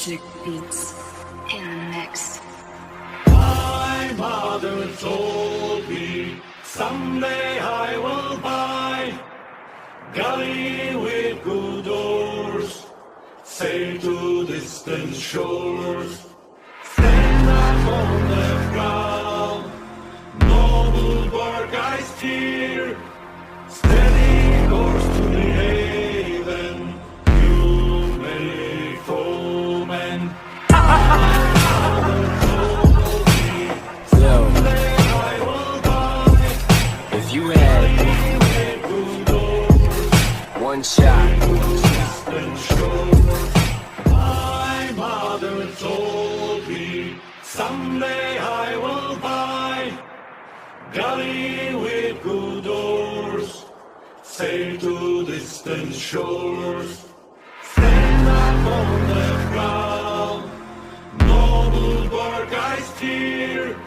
Magic beats in the mix. My mother told me someday I will buy galley with good oars, sail to distant shores, stand up on the ground, noble bark I steer, steady course to the haven, you may foemen. If you had one shot, My mother told me someday I will buy galley with good oars, sail to distant shores, stand up on the ground, noble bark I steer,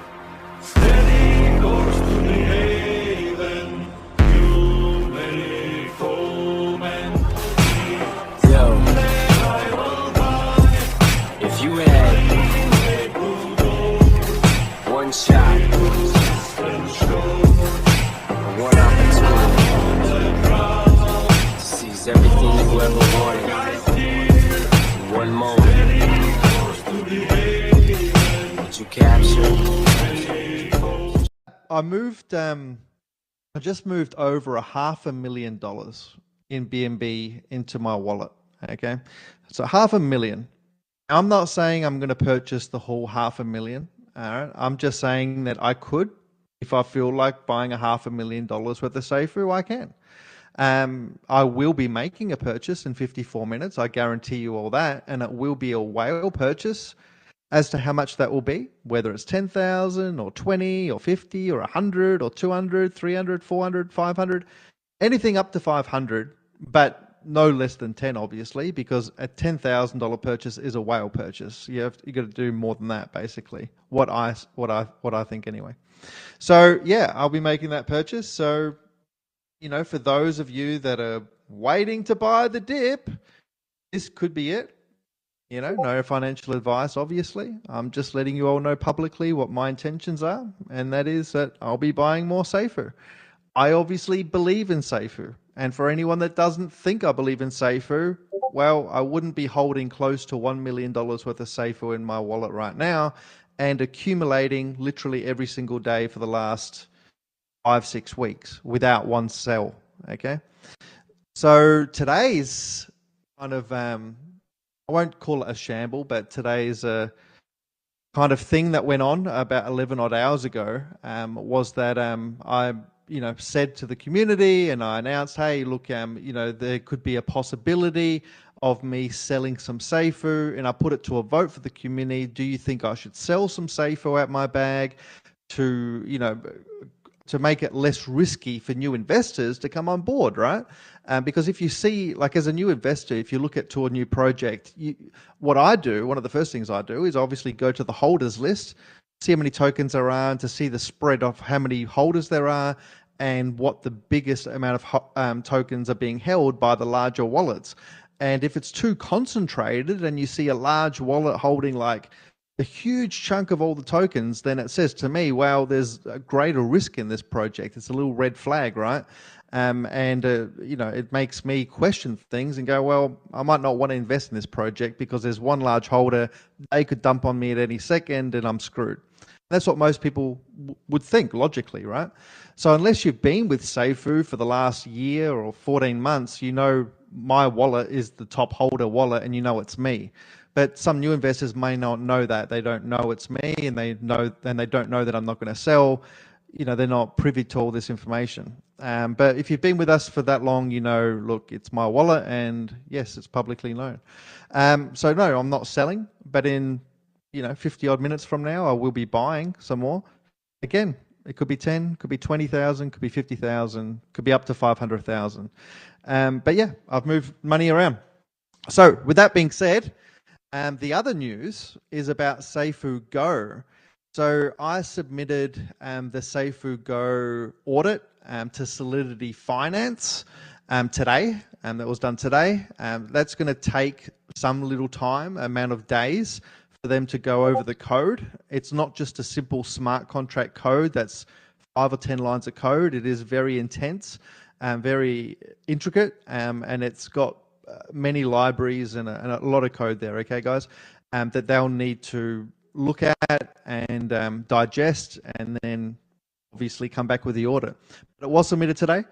steady course to the haven, you may foemen. yo, if you had one shot, one opportunity to seize everything you ever wanted in one moment, that you captured. I just moved over $500,000 in BNB into my wallet. Okay, so $500,000. I'm not saying I'm going to purchase the whole $500,000. All right, I'm just saying that I could, if I feel like buying $500,000 worth of Seifu, I can. I will be making a purchase in 54 minutes. I guarantee you all that, and it will be a whale purchase. As to how much that will be, whether it's 10,000 or 20 or 50 or 100 or 200, 300, 400, 500, anything up to 500, but no less than 10, obviously, because a $10,000 purchase is a whale purchase. You got to do more than that, basically. What I think anyway. So yeah, I'll be making that purchase. So, for those of you that are waiting to buy the dip, this could be it. No financial advice, obviously. I'm just letting you all know publicly what my intentions are, and that is that I'll be buying more Seifu. I obviously believe in Seifu, and for anyone that doesn't think I believe in Seifu, well, I wouldn't be holding close to $1 million worth of Seifu in my wallet right now and accumulating literally every single day for the last 5-6 weeks without one sell, okay? So today's kind of... I won't call it a shamble, but today's a kind of thing that went on about 11 odd hours ago was that I said to the community and I announced, hey, look, there could be a possibility of me selling some Seifu, and I put it to a vote for the community. Do you think I should sell some Seifu out my bag to make it less risky for new investors to come on board, right? Because if you see, like as a new investor, if you look to a new project, one of the first things I do is obviously go to the holders list, see how many tokens there are, and to see the spread of how many holders there are and what the biggest amount of tokens are being held by the larger wallets. And if it's too concentrated and you see a large wallet holding like a huge chunk of all the tokens, then it says to me, well, there's a greater risk in this project. It's a little red flag, right? It makes me question things and go, well, I might not want to invest in this project because there's one large holder. They could dump on me at any second and I'm screwed. That's what most people would think logically, right? So unless you've been with Seifu for the last year or 14 months, my wallet is the top holder wallet and it's me. But some new investors may not know that. They don't know it's me, and they don't know that I'm not going to sell. They're not privy to all this information. But if you've been with us for that long, look, it's my wallet, and yes, it's publicly known. So no, I'm not selling, but in 50 odd minutes from now, I will be buying some more. Again, it could be 10, could be 20,000, could be 50,000, could be up to 500,000. But yeah, I've moved money around. So with that being said, the other news is about Seifu Go. So I submitted the Seifu Go audit to Solidity Finance today, that was done today. That's going to take some little time, amount of days for them to go over the code. It's not just a simple smart contract code that's 5 or 10 lines of code. It is very intense, very intricate, and it's got many libraries and a lot of code there. Okay, guys, that they'll need to look at and digest, and then obviously come back with the audit. But it was submitted today.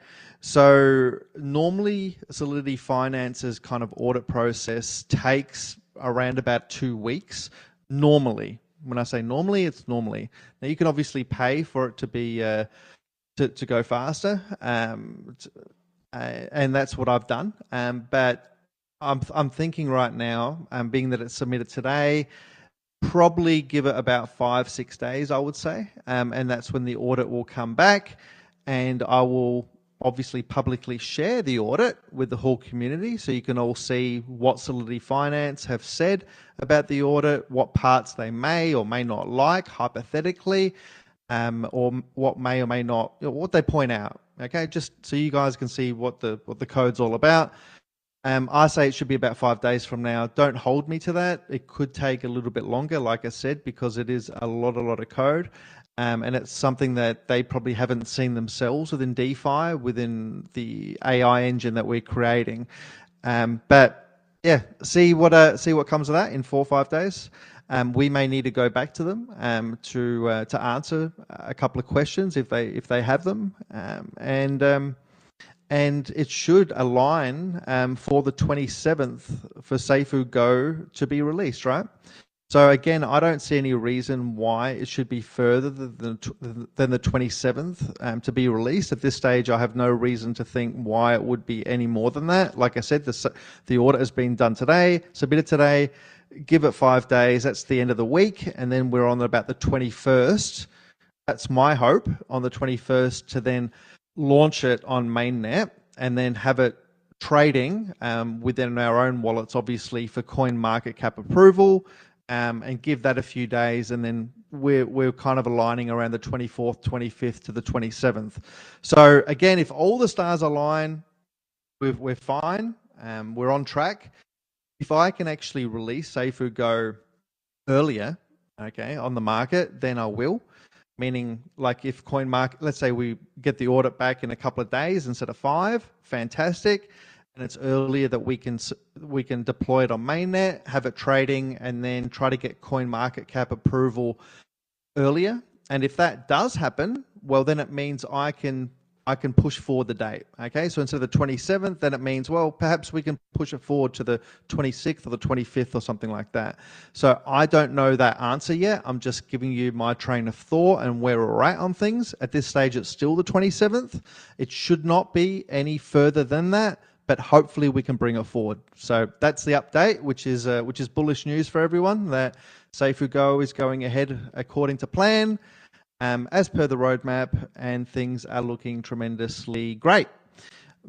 So normally Solidity Finance's kind of audit process takes around about 2 weeks. Normally, when I say normally, it's normally. Now you can obviously pay for it to be to go faster, and that's what I've done. But I'm thinking right now, being that it's submitted today, probably give it about 5-6 days, I would say, and that's when the audit will come back, and I will obviously publicly share the audit with the whole community, so you can all see what Solidity Finance have said about the audit, what parts they may or may not like, hypothetically, or what may or may not, what they point out. Okay, just so you guys can see what the code's all about. I say it should be about 5 days from now. Don't hold me to that. It could take a little bit longer, like I said, because it is a lot of code. And it's something that they probably haven't seen themselves within DeFi, within the AI engine that we're creating. But yeah, see what comes of that in 4 or 5 days. We may need to go back to them to answer a couple of questions if they have them, and it should align for the 27th for Seifu Go to be released, right? So again, I don't see any reason why it should be further than the 27th to be released. At this stage, I have no reason to think why it would be any more than that. Like I said, the audit has been done today, submitted today. Give it 5 days. That's the end of the week, and then we're on about the 21st. That's my hope, on the 21st, to then launch it on mainnet and then have it trading within our own wallets, obviously, for coin market cap approval, and give that a few days, and then we're kind of aligning around the 24th, 25th to the 27th. So again, if all the stars align, we're fine. We're on track. If I can actually release Seifu Go earlier, okay, on the market, then I will. Meaning, like, if coin market, let's say we get the audit back in a couple of days instead of 5, fantastic, and it's earlier that we can deploy it on mainnet, have it trading, and then try to get coin market cap approval earlier. And if that does happen, well, then it means I can push forward the date. Okay, so instead of the 27th, then it means, well, perhaps we can push it forward to the 26th or the 25th or something like that. So I don't know that answer yet. I'm just giving you my train of thought and where we're at on things. At this stage, it's still the 27th. It should not be any further than that, but hopefully we can bring it forward. So that's the update, which is bullish news for everyone, that Seifu Go is going ahead according to plan, as per the roadmap, and things are looking tremendously great.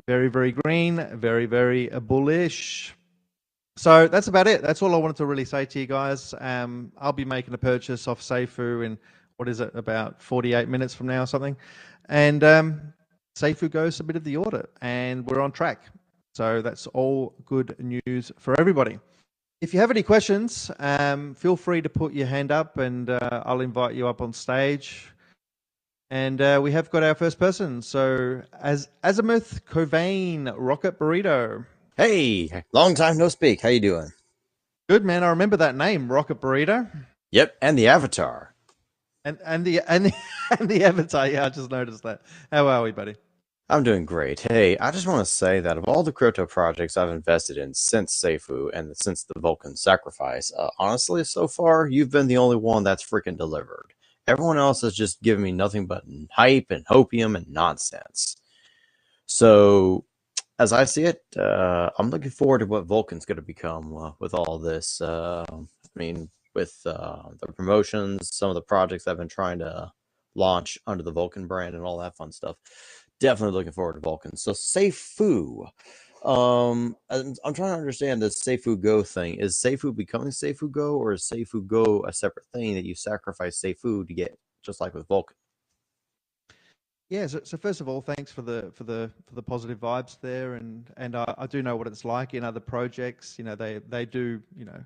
Very, very green, very, very bullish. So that's about it. That's all I wanted to really say to you guys. I'll be making a purchase off Seifu in, what is it, about 48 minutes from now or something. And Seifu Go submitted the audit, and we're on track. So that's all good news for everybody. If you have any questions, feel free to put your hand up, and I'll invite you up on stage. And we have got our first person. So, as Azimuth Covain, Rocket Burrito. Hey, long time no speak. How you doing? Good, man. I remember that name, Rocket Burrito. Yep, and the avatar. And the avatar. Yeah, I just noticed that. How are we, buddy? I'm doing great. Hey, I just want to say that of all the crypto projects I've invested in since Seifu and since the Vulcan sacrifice, honestly, so far, you've been the only one that's freaking delivered. Everyone else has just given me nothing but hype and hopium and nonsense. So, as I see it, I'm looking forward to what Vulcan's going to become with all this. With the promotions, some of the projects I've been trying to launch under the Vulcan brand and all that fun stuff. Definitely looking forward to Vulcan. So Seifu, I'm trying to understand this Seifu Go thing. Is Seifu becoming Seifu Go, or is Seifu Go a separate thing that you sacrifice Seifu to get, just like with Vulcan? Yeah, so first of all, thanks for the positive vibes there, and I do know what it's like in other projects. You know, they do, you know,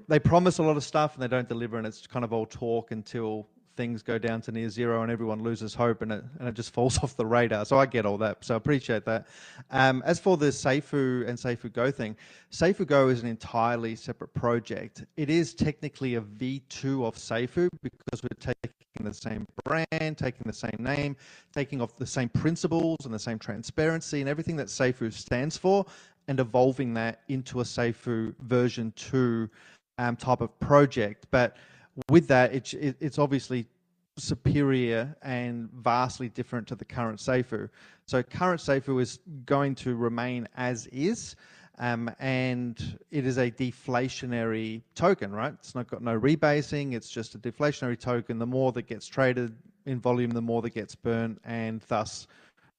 they promise a lot of stuff and they don't deliver, and it's kind of all talk until things go down to near zero and everyone loses hope and it just falls off the radar. So I get all that. So I appreciate that. As for the Seifu and Seifu Go thing, Seifu Go is an entirely separate project. It is technically a V2 of Seifu because we're taking the same brand, taking the same name, taking off the same principles and the same transparency and everything that Seifu stands for, and evolving that into a Seifu version 2 type of project. But with that, it's obviously superior and vastly different to the current Seifu. So current Seifu is going to remain as is, and it is a deflationary token, right? It's not got no rebasing. It's just a deflationary token. The more that gets traded in volume, the more that gets burnt, and thus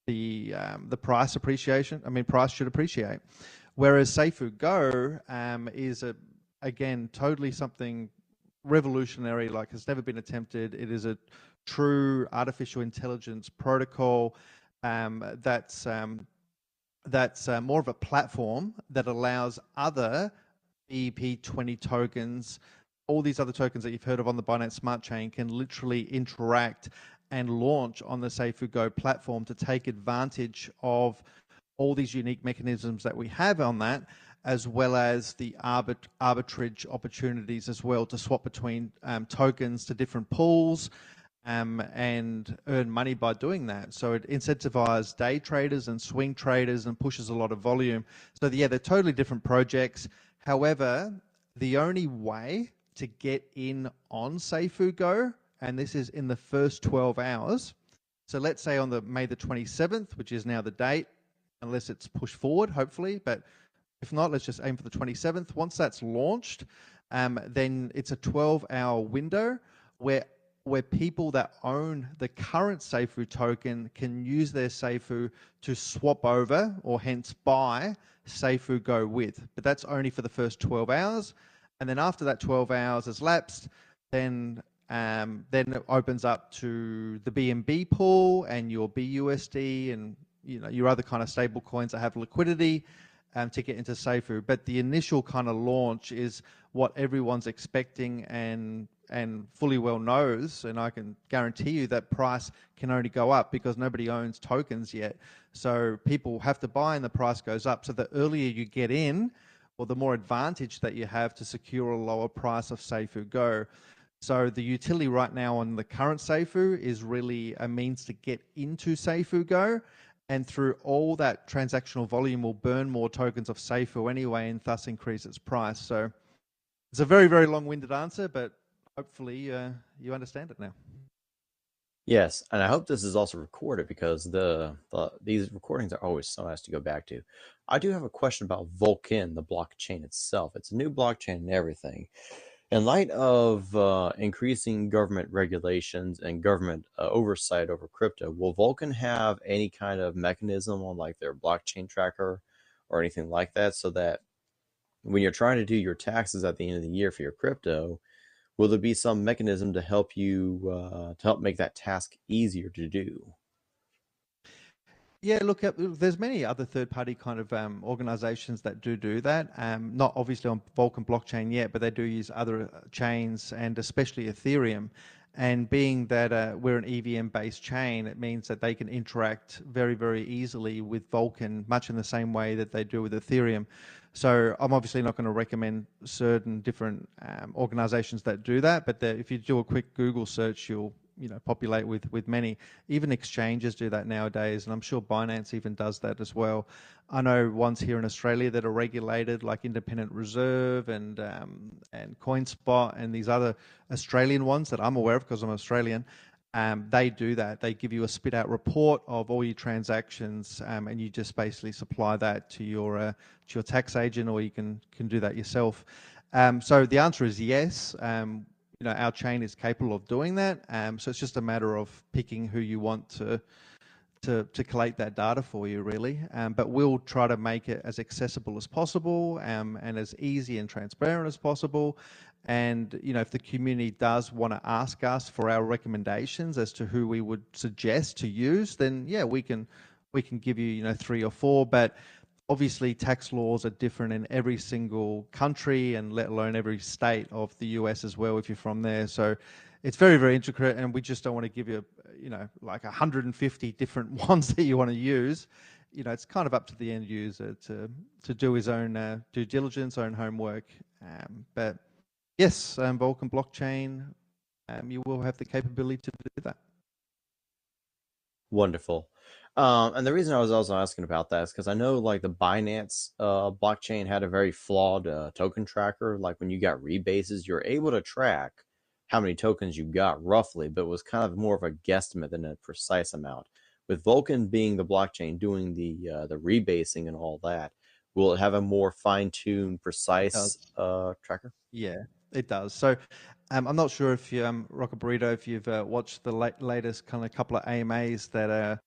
the price appreciation. I mean, price should appreciate. Whereas Seifu Go is again totally something revolutionary, like has never been attempted. It is a true artificial intelligence protocol that's more of a platform that allows other BEP20 tokens, all these other tokens that you've heard of on the Binance Smart Chain, can literally interact and launch on the Seifu Go platform to take advantage of all these unique mechanisms that we have on that, as well as the arbitrage opportunities as well to swap between tokens to different pools and earn money by doing that. So it incentivizes day traders and swing traders and pushes a lot of volume. So yeah, they're totally different projects. However, the only way to get in on Seifu Go, and this is in the first 12 hours. So let's say on the May the 27th, which is now the date, unless it's pushed forward, hopefully, but if not, let's just aim for the 27th. Once that's launched, then it's a 12-hour window where people that own the current Seifu token can use their Seifu to swap over or hence buy Seifu Go with. But that's only for the first 12 hours. And then after that 12 hours has lapsed, then it opens up to the BNB pool and your BUSD and your other kind of stable coins that have liquidity to get into Seifu. But the initial kind of launch is what everyone's expecting and fully well knows, and I can guarantee you that price can only go up because nobody owns tokens yet. So people have to buy and the price goes up. So the earlier you get in, or the more advantage that you have to secure a lower price of Seifu Go. So the utility right now on the current Seifu is really a means to get into Seifu Go, and through all that transactional volume will burn more tokens of Seifu anyway and thus increase its price. So it's a very, very long-winded answer, but hopefully you understand it now. Yes, and I hope this is also recorded because these recordings are always so nice to go back to. I do have a question about Vulcan, the blockchain itself. It's a new blockchain and everything. In light of increasing government regulations and government oversight over crypto, will Vulcan have any kind of mechanism on like their blockchain tracker or anything like that, so that when you're trying to do your taxes at the end of the year for your crypto, will there be some mechanism to help you to help make that task easier to do? Yeah, look, there's many other third-party kind of organizations that do that. Not obviously on Vulcan blockchain yet, but they do use other chains and especially Ethereum. And being that we're an EVM-based chain, it means that they can interact very, very easily with Vulcan, much in the same way that they do with Ethereum. So I'm obviously not going to recommend certain different organizations that do that, but if you do a quick Google search, you'll populate with many. Even exchanges do that nowadays, and I'm sure Binance even does that as well. I know ones here in Australia that are regulated, like Independent Reserve and CoinSpot, and these other Australian ones that I'm aware of because I'm Australian. They do that. They give you a spit out report of all your transactions, and you just basically supply that to your tax agent, or you can do that yourself. So the answer is yes. Our chain is capable of doing that. So it's just a matter of picking who you want to collate that data for you, really. But we'll try to make it as accessible as possible and as easy and transparent as possible. And if the community does want to ask us for our recommendations as to who we would suggest to use, then yeah, we can give you 3 or 4. But obviously, tax laws are different in every single country, and let alone every state of the US as well, if you're from there. So it's very, very intricate, and we just don't want to give you, like 150 different ones that you want to use. It's kind of up to the end user to do his own due diligence, own homework. But yes, Vulcan blockchain, you will have the capability to do that. Wonderful. And the reason I was also asking about that is because I know like the Binance blockchain had a very flawed token tracker. Like when you got rebases, you're able to track how many tokens you got roughly, but it was kind of more of a guesstimate than a precise amount. With Vulcan being the blockchain doing the rebasing and all that, will it have a more fine-tuned, It precise does. tracker? Yeah, it does. So I'm not sure if you, Rocket Burrito, if you've watched the latest kind of couple of AMAs that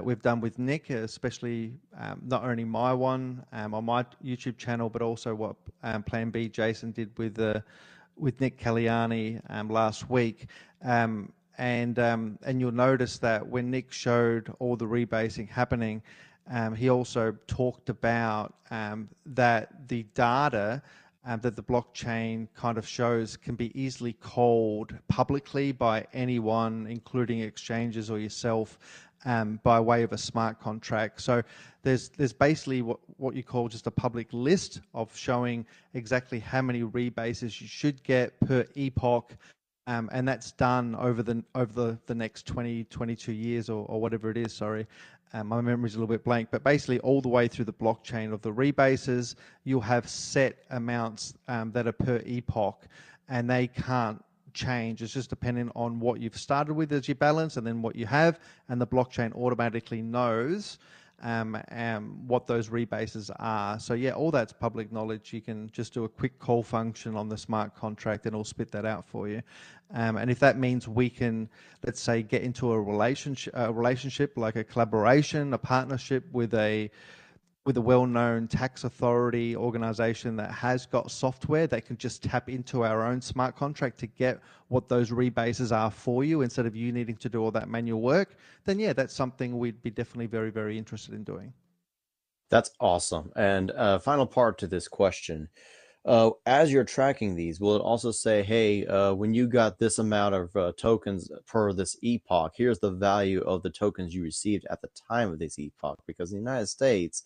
we've done with Nick, especially not only my one on my YouTube channel, but also what Plan B Jason did with Nick Caliani last week. And you'll notice that when Nick showed all the rebasing happening, he also talked about that the data that the blockchain kind of shows can be easily called publicly by anyone, including exchanges or yourself, by way of a smart contract. So there's basically what you call just a public list of showing exactly how many rebases you should get per epoch. And that's done over the next 20, 22 years or whatever it is. Sorry, my memory's a little bit blank, but basically all the way through the blockchain of the rebases, you'll have set amounts that are per epoch, and they can't change. It's just depending on what you've started with as your balance and then what you have, and the blockchain automatically knows what those rebases are. So yeah, all that's public knowledge. You can just do a quick call function on the smart contract and it'll spit that out for you. And if that means we can, let's say, get into a relationship like a collaboration, a partnership with a well-known tax authority organization that has got software that can just tap into our own smart contract to get what those rebases are for you instead of you needing to do all that manual work, then yeah, that's something we'd be definitely very, very interested in doing. That's awesome. And final part to this question. As you're tracking these, will it also say, hey, when you got this amount of tokens per this epoch, here's the value of the tokens you received at the time of this epoch? Because in the United States,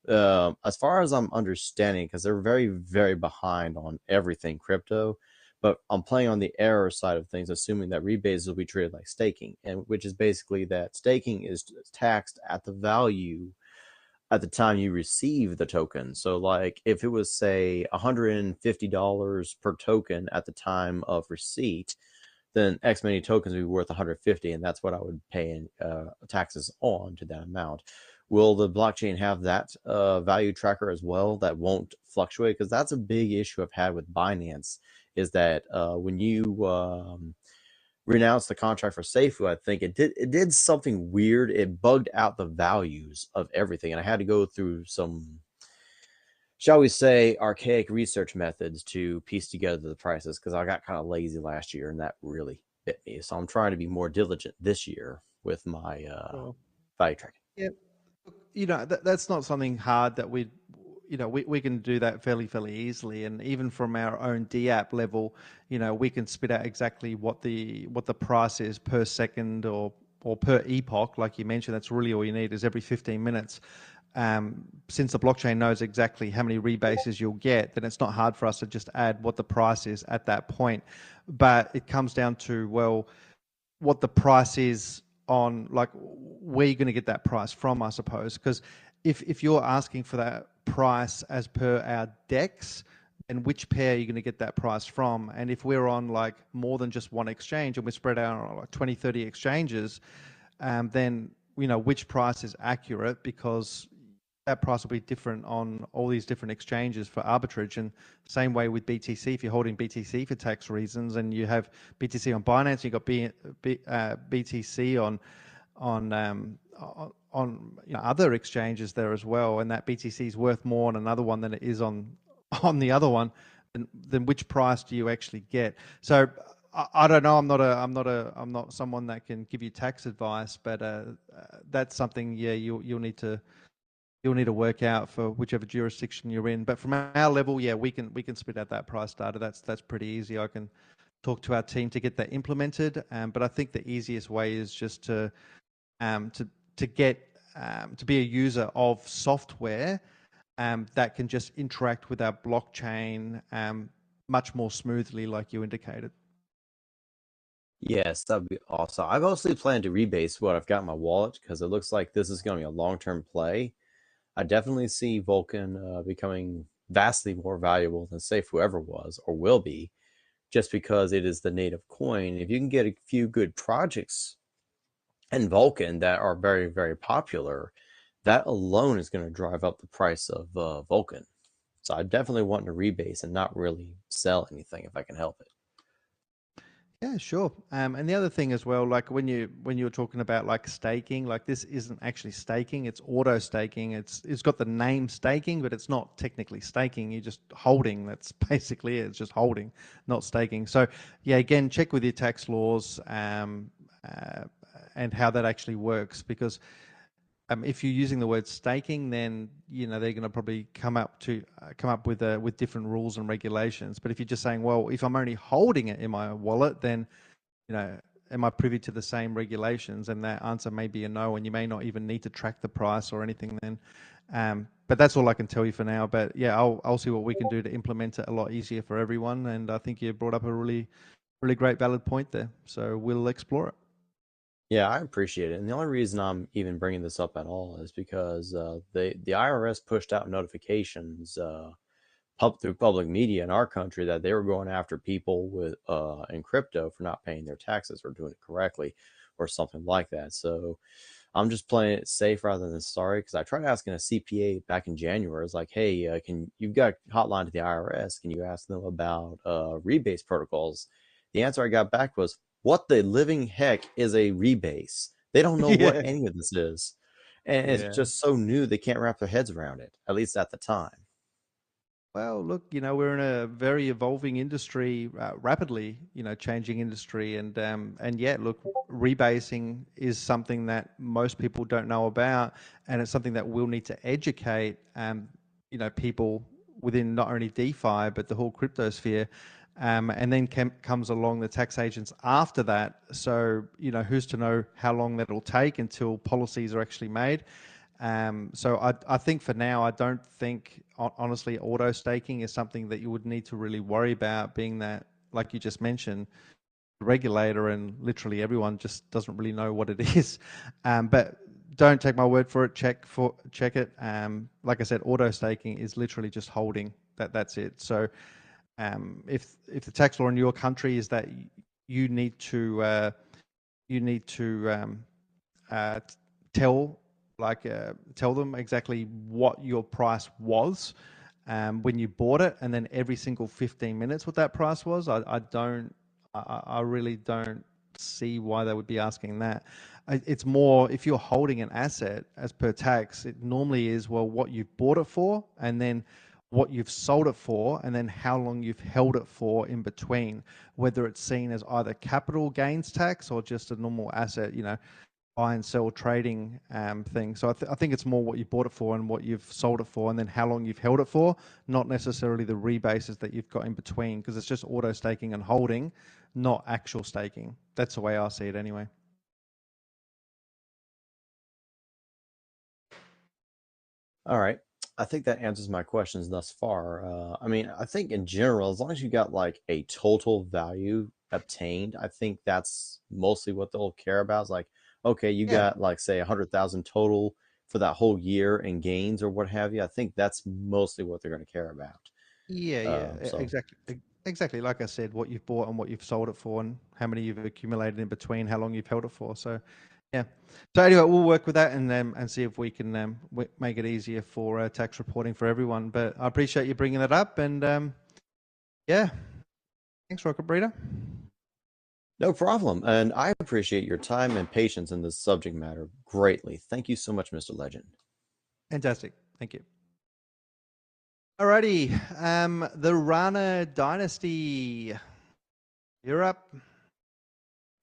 as far as I'm understanding, because they're very, very behind on everything crypto, but I'm playing on the error side of things, assuming that rebates will be treated like staking, and which is basically that staking is taxed at the value at the time you receive the token. So like if it was say $150 per token at the time of receipt, then X many tokens would be worth 150, and that's what I would pay in taxes on to that amount. Will the blockchain have that value tracker as well that won't fluctuate? Because that's a big issue I've had with Binance, is that when you renounced the contract for Seifu, I think it did something weird. It bugged out the values of everything, and I had to go through some, shall we say, archaic research methods to piece together the prices, because I got kind of lazy last year and that really bit me. So I'm trying to be more diligent this year with my Sure. value tracking. Yeah, that's not something hard that we can do that fairly easily, and even from our own DApp level, we can spit out exactly what the price is per second or per epoch, like you mentioned. That's really all you need is every 15 minutes. Since the blockchain knows exactly how many rebases you'll get, then it's not hard for us to just add what the price is at that point. But it comes down to, well, what the price is on, like, where you're going to get that price from, I suppose. Because if you're asking for that price as per our DEX, then which pair are you going to get that price from? And if we're on like more than just one exchange and we're spread out on like 20, 30 exchanges, then which price is accurate, because that price will be different on all these different exchanges for arbitrage. And same way with BTC, if you're holding BTC for tax reasons and you have BTC on Binance, you've got BTC on other exchanges there as well, and that BTC is worth more on another one than it is on the other one, then which price do you actually get? So I don't know. I'm not someone that can give you tax advice, but that's something. Yeah, you'll need to work out for whichever jurisdiction you're in. But from our level, yeah, we can spit out that price data. That's pretty easy. I can talk to our team to get that implemented. But I think the easiest way is just um, to to get to be a user of software that can just interact with our blockchain much more smoothly, like you indicated. Yes, that'd be awesome. I mostly plan to rebase what I've got in my wallet because it looks like this is going to be a long-term play. I definitely see Vulcan becoming vastly more valuable than Safe whoever was or will be, just because it is the native coin. If you can get a few good projects in Vulcan that are very, very popular, that alone is going to drive up the price of Vulcan. So I definitely want to rebase and not really sell anything if I can help it. Yeah, sure. And the other thing as well, like when you were talking about like staking, like this isn't actually staking; it's auto staking. It's got the name staking, but it's not technically staking. You're just holding. That's basically it. It's just holding, not staking. So yeah, again, check with your tax laws uh, and how that actually works, because if you're using the word staking, then they're going to probably come up with different rules and regulations. But if you're just saying, well, if I'm only holding it in my wallet, then you know, am I privy to the same regulations? And that answer may be a no, and you may not even need to track the price or anything then. But that's all I can tell you for now. But yeah, I'll see what we can do to implement it a lot easier for everyone. And I think you brought up a really great valid point there. So we'll explore it. Yeah, I appreciate it. And the only reason I'm even bringing this up at all is because the IRS pushed out notifications through public media in our country that they were going after people with in crypto for not paying their taxes or doing it correctly or something like that. So I'm just playing it safe rather than sorry because I tried asking a CPA back in January. It's like, hey, can you've got a hotline to the IRS? Can you ask them about rebase protocols? The answer I got back was, what the living heck is a rebase? They don't know what Yeah. any of this is. And it's Yeah. just so new, they can't wrap their heads around it, at least at the time. Well, look, we're in a very evolving industry, rapidly, changing industry, and yet, look, rebasing is something that most people don't know about, and it's something that we'll need to educate, people within not only DeFi but the whole crypto sphere, and then comes along the tax agents after that. So, who's to know how long that'll take until policies are actually made. So I think for now, I don't think, honestly, auto staking is something that you would need to really worry about, being that, like you just mentioned, the regulator and literally everyone just doesn't really know what it is. But don't take my word for it. Check it. Like I said, auto staking is literally just holding. That's it. So if the tax law in your country is that you need to you need to uh, tell tell them exactly what your price was when you bought it, and then every single 15 minutes what that price was. I really don't see why they would be asking that. It's more if you're holding an asset as per tax, it normally is, well, what you've bought it for, and then what you've sold it for, and then how long you've held it for in between, whether it's seen as either capital gains tax or just a normal asset, buy and sell trading thing. So I think it's more what you bought it for and what you've sold it for, and then how long you've held it for, not necessarily the rebases that you've got in between, because it's just auto staking and holding, not actual staking. That's the way I see it anyway. All right. I think that answers my questions thus far. I mean, I think in general, as long as you got like a total value obtained, I think that's mostly what they'll care about. It's like, okay, you Yeah, got like say 100,000 total for that whole year in gains or what have you. I think that's mostly what they're going to care about. yeah, So exactly. Exactly. Like I said, what you've bought and what you've sold it for, and how many you've accumulated in between, how long you've held it for. So, yeah. So anyway, we'll work with that and see if we can make it easier for tax reporting for everyone. But I appreciate you bringing that up, and yeah, thanks, Rocket Breeder. no problem. And I appreciate your time and patience in this subject matter greatly. Thank you so much, Mr. Legend. Fantastic. Thank you. Alrighty, the Rana Dynasty. You're up.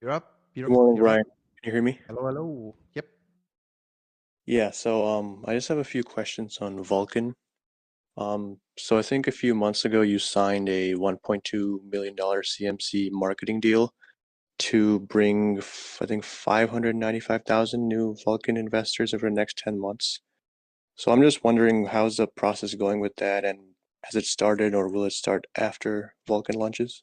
You're up. You're Good up. morning, You're up. Bryan. Can you hear me? Hello, hello. Yep. Yeah, so I just have a few questions on Vulcan. So I think a few months ago you signed a $1.2 million CMC marketing deal to bring, I think, 595,000 new Vulcan investors over the next 10 months. So I'm just wondering, how's the process going with that, and has it started or will it start after Vulcan launches?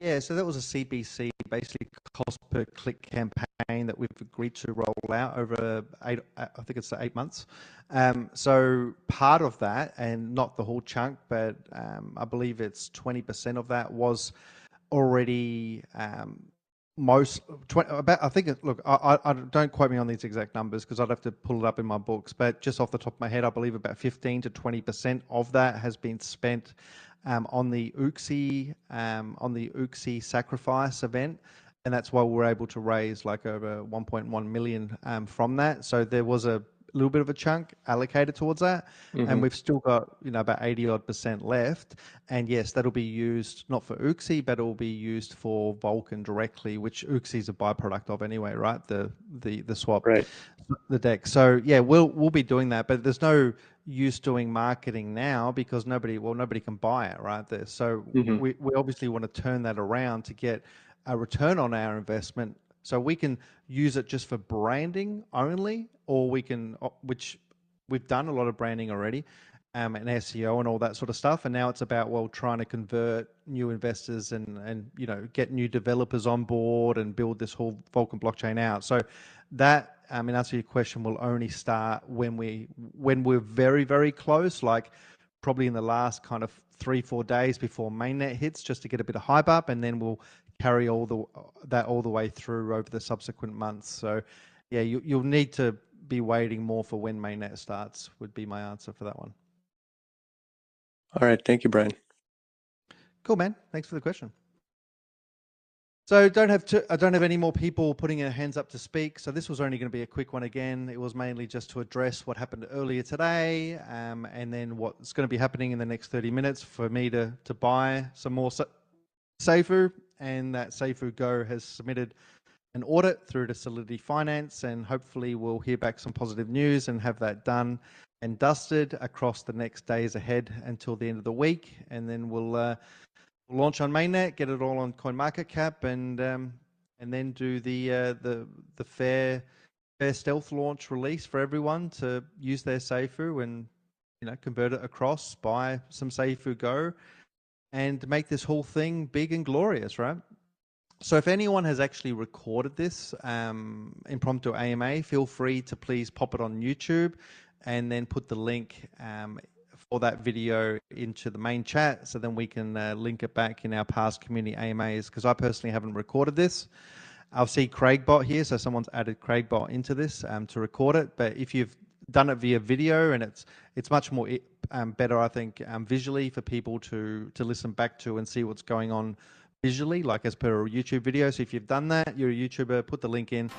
Yeah, so that was a CPC, basically cost per click campaign that we've agreed to roll out over I think it's 8 months. So part of that, and not the whole chunk, but I believe it's 20% of that was already most 20, about. I think look, I don't quote me on these exact numbers because I'd have to pull it up in my books, but just off the top of my head, I believe about 15 to 20% of that has been spent on the Uxie sacrifice event, and that's why we're able to raise like over 1.1 million from that. So there was a little bit of a chunk allocated towards that, and Mm-hmm. we've still got about 80% left. And yes, that'll be used not for Uxie, but it will be used for Vulcan directly, which Uxie is a byproduct of anyway, right? The swap, Right. the deck. So yeah, we'll be doing that, but there's no use doing marketing now because nobody can buy it, right? There. So Mm-hmm. we obviously want to turn that around to get a return on our investment. So we can use it just for branding only, or we can, which we've done a lot of branding already, and SEO and all that sort of stuff. And now it's about trying to convert new investors and get new developers on board and build this whole Vulcan blockchain out. So that, in answer to your question, will only start when we're very, very close, like probably in the last kind of 3-4 days before mainnet hits, just to get a bit of hype up, and then we'll carry all the way through over the subsequent months. So yeah, you'll need to be waiting more for when mainnet starts, would be my answer for that one. All right. Thank you, Bryan. Cool, man. Thanks for the question. So I don't have any more people putting their hands up to speak. So this was only going to be a quick one again. It was mainly just to address what happened earlier today, and then what's going to be happening in the next 30 minutes for me to buy some more Seifu. And that Seifu Go has submitted an audit through to Solidity Finance, and hopefully we'll hear back some positive news and have that done and dusted across the next days ahead until the end of the week, and then we'll launch on mainnet, get it all on CoinMarketCap, and then do the fair stealth launch release for everyone to use their Seifu and convert it across, buy some Seifu Go, and make this whole thing big and glorious, right? So if anyone has actually recorded this impromptu AMA, feel free to please pop it on YouTube and then put the link for that video into the main chat, so then we can link it back in our past community AMAs, because I personally haven't recorded this. I'll see Craigbot here, so someone's added Craigbot into this to record it. But if you've done it via video, and it's much more better, I think, visually for people to listen back to and see what's going on visually, like as per a YouTube video. So if you've done that, you're a YouTuber, put the link in.